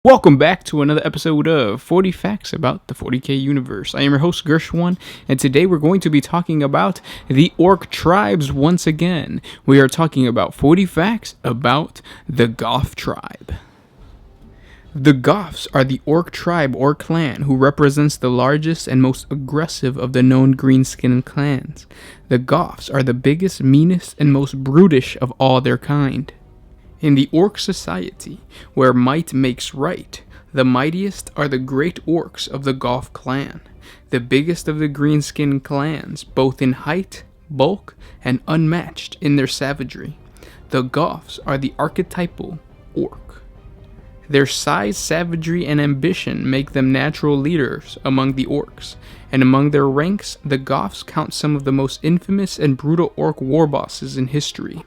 Welcome back to another episode of 40 Facts about the 40k universe. I am your host Gershwin, and today we're going to be talking about the Ork tribes once again. We are talking about 40 facts about the Goff tribe. The Goffs are the Ork tribe or clan who represents the largest and most aggressive of the known green-skinned clans. The Goffs are the biggest, meanest, and most brutish of all their kind. In the Ork society, where might makes right, the mightiest are the great orcs of the Goff Klan, the biggest of the green-skinned clans, both in height, bulk, and unmatched in their savagery. The Goffs are the archetypal orc. Their size, savagery, and ambition make them natural leaders among the orcs, and among their ranks, the Goffs count some of the most infamous and brutal orc war bosses in history.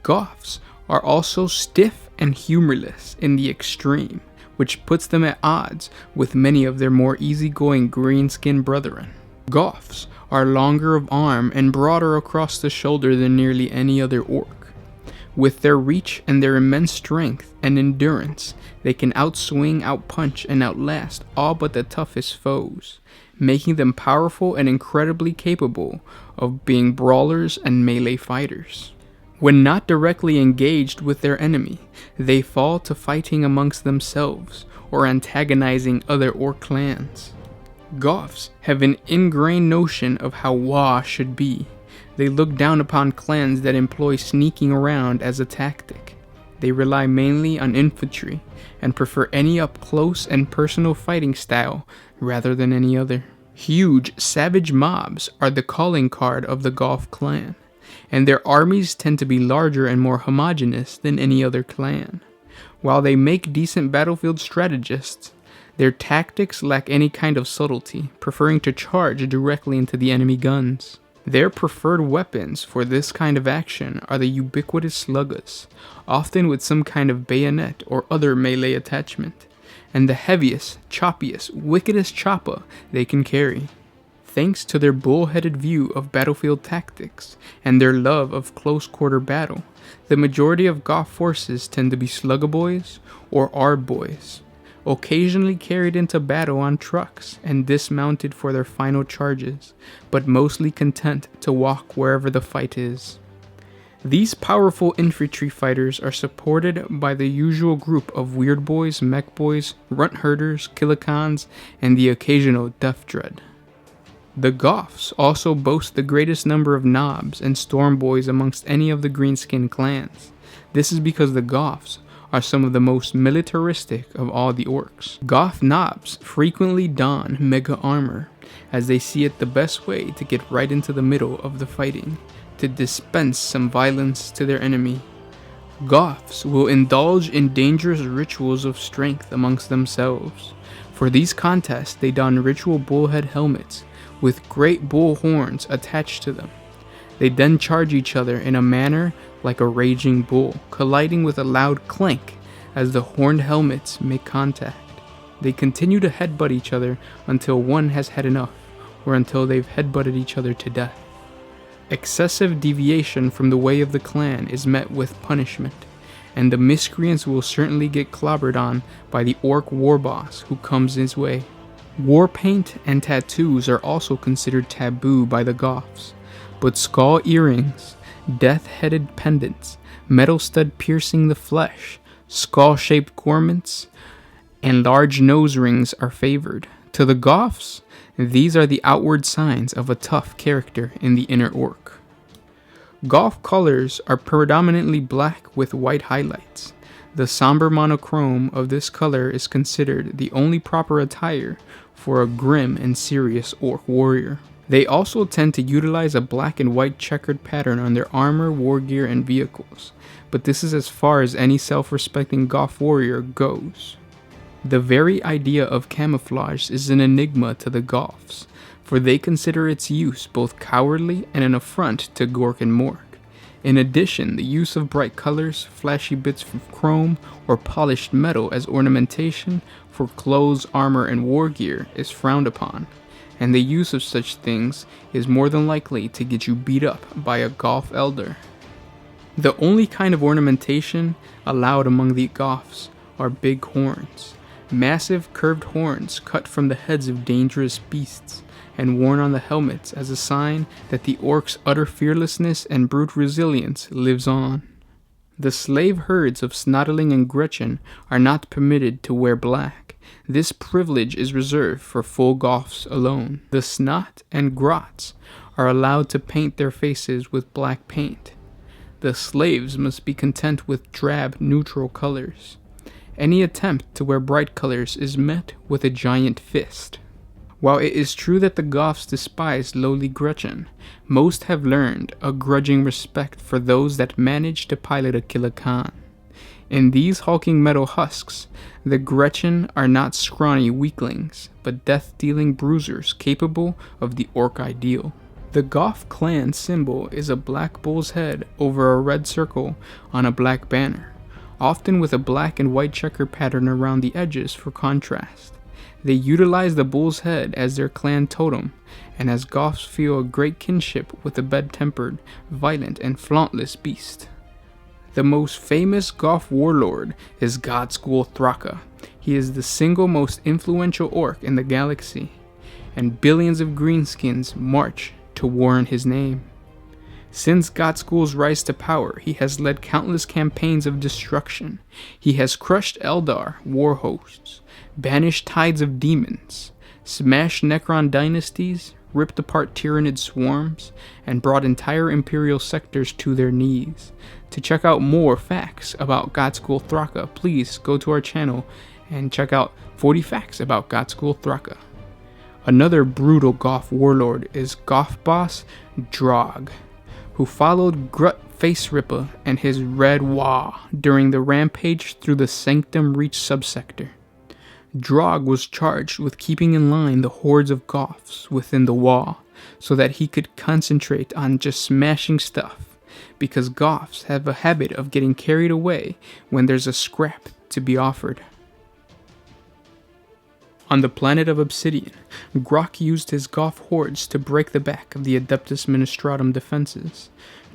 Goffs are also stiff and humorless in the extreme, which puts them at odds with many of their more easygoing green-skinned brethren. Goffs are longer of arm and broader across the shoulder than nearly any other orc. With their reach and their immense strength and endurance, they can outswing, outpunch, and outlast all but the toughest foes, making them powerful and incredibly capable of being brawlers and melee fighters. When not directly engaged with their enemy, they fall to fighting amongst themselves or antagonizing other orc clans. Goffs have an ingrained notion of how Wa should be. They look down upon clans that employ sneaking around as a tactic. They rely mainly on infantry and prefer any up-close and personal fighting style rather than any other. Huge, savage mobs are the calling card of the Goff Klan, and their armies tend to be larger and more homogeneous than any other clan. While they make decent battlefield strategists, their tactics lack any kind of subtlety, preferring to charge directly into the enemy guns. Their preferred weapons for this kind of action are the ubiquitous sluggas, often with some kind of bayonet or other melee attachment, and the heaviest, choppiest, wickedest choppa they can carry. Thanks to their bull-headed view of battlefield tactics and their love of close-quarter battle, the majority of Goff forces tend to be sluggaboys or ardboys, occasionally carried into battle on trucks and dismounted for their final charges, but mostly content to walk wherever the fight is. These powerful infantry fighters are supported by the usual group of weird boys, mech boys, runt herders, killikans, and the occasional death dread. The Goffs also boast the greatest number of knobs and storm boys amongst any of the green-skinned clans. This is because the Goffs are some of the most militaristic of all the orcs. Goff knobs frequently don mega armor, as they see it the best way to get right into the middle of the fighting, to dispense some violence to their enemy. Goffs will indulge in dangerous rituals of strength amongst themselves. For these contests, they don ritual bullhead helmets with great bull horns attached to them. They then charge each other in a manner like a raging bull, colliding with a loud clank as the horned helmets make contact. They continue to headbutt each other until one has had enough, or until they've headbutted each other to death. Excessive deviation from the way of the clan is met with punishment, and the miscreants will certainly get clobbered on by the orc war boss who comes his way. War paint and tattoos are also considered taboo by the Goffs, but skull earrings, death-headed pendants, metal stud piercing the flesh, skull-shaped garments, and large nose rings are favored. To the Goffs, these are the outward signs of a tough character in the inner orc. Goff colors are predominantly black with white highlights. The somber monochrome of this color is considered the only proper attire for a grim and serious orc warrior. They also tend to utilize a black and white checkered pattern on their armor, war gear, and vehicles, but this is as far as any self-respecting Goff warrior goes. The very idea of camouflage is an enigma to the Goffs, for they consider its use both cowardly and an affront to Gork and Mork. In addition, the use of bright colors, flashy bits of chrome, or polished metal as ornamentation for clothes, armor, and war gear is frowned upon, and the use of such things is more than likely to get you beat up by a Goff elder. The only kind of ornamentation allowed among the Goffs are big horns, Massive curved horns cut from the heads of dangerous beasts and worn on the helmets as a sign that the orcs' utter fearlessness and brute resilience lives on. The slave herds of Snotteling and Gretchen are not permitted to wear black. This privilege is reserved for full Goths alone. The Snot and Grots are allowed to paint their faces with black paint. The slaves must be content with drab, neutral colors. Any attempt to wear bright colors is met with a giant fist. While it is true that the Goths despise lowly Gretchen, most have learned a grudging respect for those that manage to pilot a killer Khan. In these hulking metal husks, the Gretchen are not scrawny weaklings, but death-dealing bruisers capable of the orc ideal. The Goff Klan symbol is a black bull's head over a red circle on a black banner, often with a black and white checker pattern around the edges for contrast. They utilize the bull's head as their clan totem, and as Goths feel a great kinship with the bad-tempered, violent, and flauntless beast. The most famous Goff warlord is Ghazghkull Thraka. He is the single most influential orc in the galaxy, and billions of greenskins march to war in his name. Since Ghazghkull's rise to power, he has led countless campaigns of destruction. He has crushed Eldar war hosts, banished tides of demons, smashed Necron dynasties, ripped apart Tyrannid swarms, and brought entire Imperial sectors to their knees. To check out more facts about Ghazghkull Thraka, please go to our channel and check out 40 facts about Ghazghkull Thraka. Another brutal Goff warlord is Goff boss Drog, who followed Grut Faceripper and his Red Wah during the rampage through the Sanctum Reach subsector. Drog was charged with keeping in line the hordes of Goths within the wall, so that he could concentrate on just smashing stuff, because Goths have a habit of getting carried away when there's a scrap to be offered. On the planet of Obsidian, Grok used his Goff hordes to break the back of the Adeptus Ministratum defenses.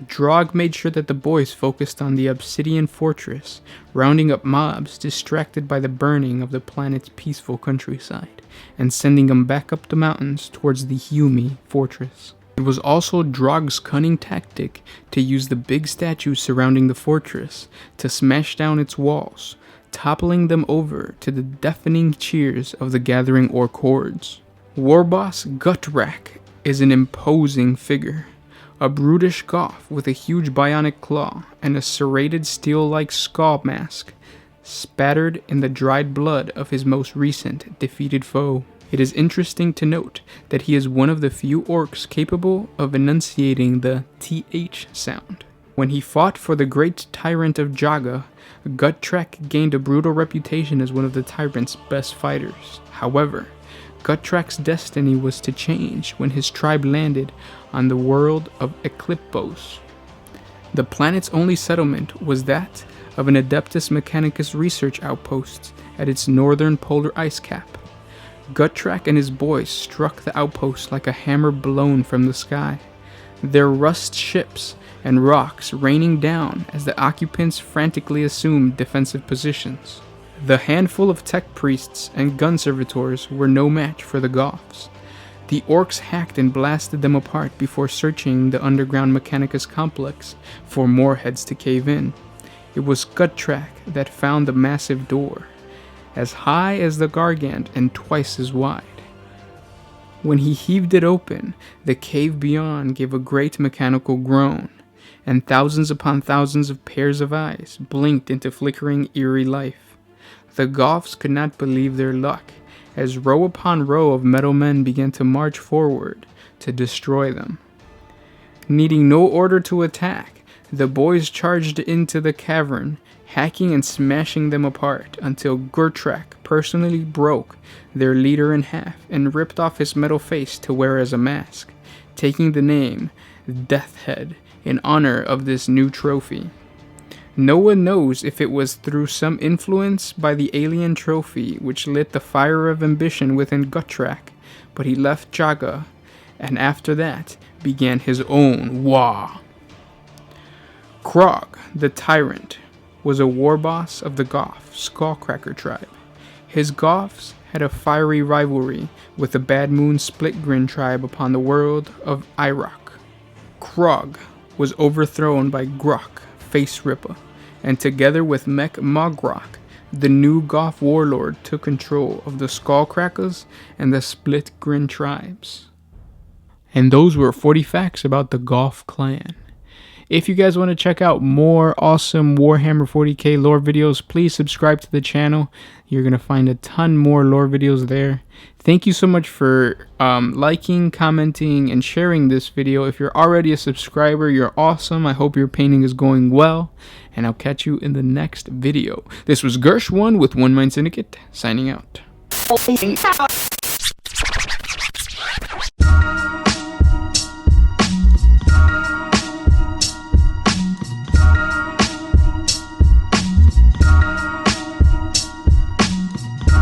Drog made sure that the boys focused on the Obsidian Fortress, rounding up mobs distracted by the burning of the planet's peaceful countryside, and sending them back up the mountains towards the Humi Fortress. It was also Drog's cunning tactic to use the big statues surrounding the fortress to smash down its walls, toppling them over to the deafening cheers of the gathering orc hordes. Warboss Gut-Trak is an imposing figure, a brutish Goth with a huge bionic claw and a serrated steel-like skull mask, spattered in the dried blood of his most recent defeated foe. It is interesting to note that he is one of the few orcs capable of enunciating the TH sound. When he fought for the great tyrant of Jaga, Gut-Trak gained a brutal reputation as one of the tyrant's best fighters. However, Gut-Trak's destiny was to change when his tribe landed on the world of Eclipos. The planet's only settlement was that of an Adeptus Mechanicus research outpost at its northern polar ice cap. Gut-Trak and his boys struck the outpost like a hammer blown from the sky, their rust ships and rocks raining down as the occupants frantically assumed defensive positions. The handful of tech priests and gun servitors were no match for the Goths. The orcs hacked and blasted them apart before searching the underground Mechanicus complex for more heads to cave in. It was Gut-Trak that found the massive door, as high as the Gargant and twice as wide. When he heaved it open, the cave beyond gave a great mechanical groan, and thousands upon thousands of pairs of eyes blinked into flickering, eerie life. The Goths could not believe their luck, as row upon row of metal men began to march forward to destroy them. Needing no order to attack, the boys charged into the cavern, hacking and smashing them apart until Gut-Trak personally broke their leader in half and ripped off his metal face to wear as a mask, taking the name Death Head in honor of this new trophy. No one knows if it was through some influence by the alien trophy which lit the fire of ambition within Gut-Trak, but he left Jaga, and after that began his own Wah. Krog, the Tyrant, was a warboss of the Goff Skullcracker tribe. His Goffs had a fiery rivalry with the Bad Moon Split Grin tribe upon the world of Iraq. Krog was overthrown by Grok, Face Ripper, and together with Mech Mogrok, the new Goff warlord took control of the Skullcrackers and the Split Grin tribes. And those were 40 facts about the Goff Klan. If you guys want to check out more awesome Warhammer 40k lore videos, please subscribe to the channel. You're going to find a ton more lore videos there. Thank you so much for liking, commenting, and sharing this video. If you're already a subscriber, you're awesome. I hope your painting is going well, and I'll catch you in the next video. This was Gersh1 with One Mind Syndicate, signing out.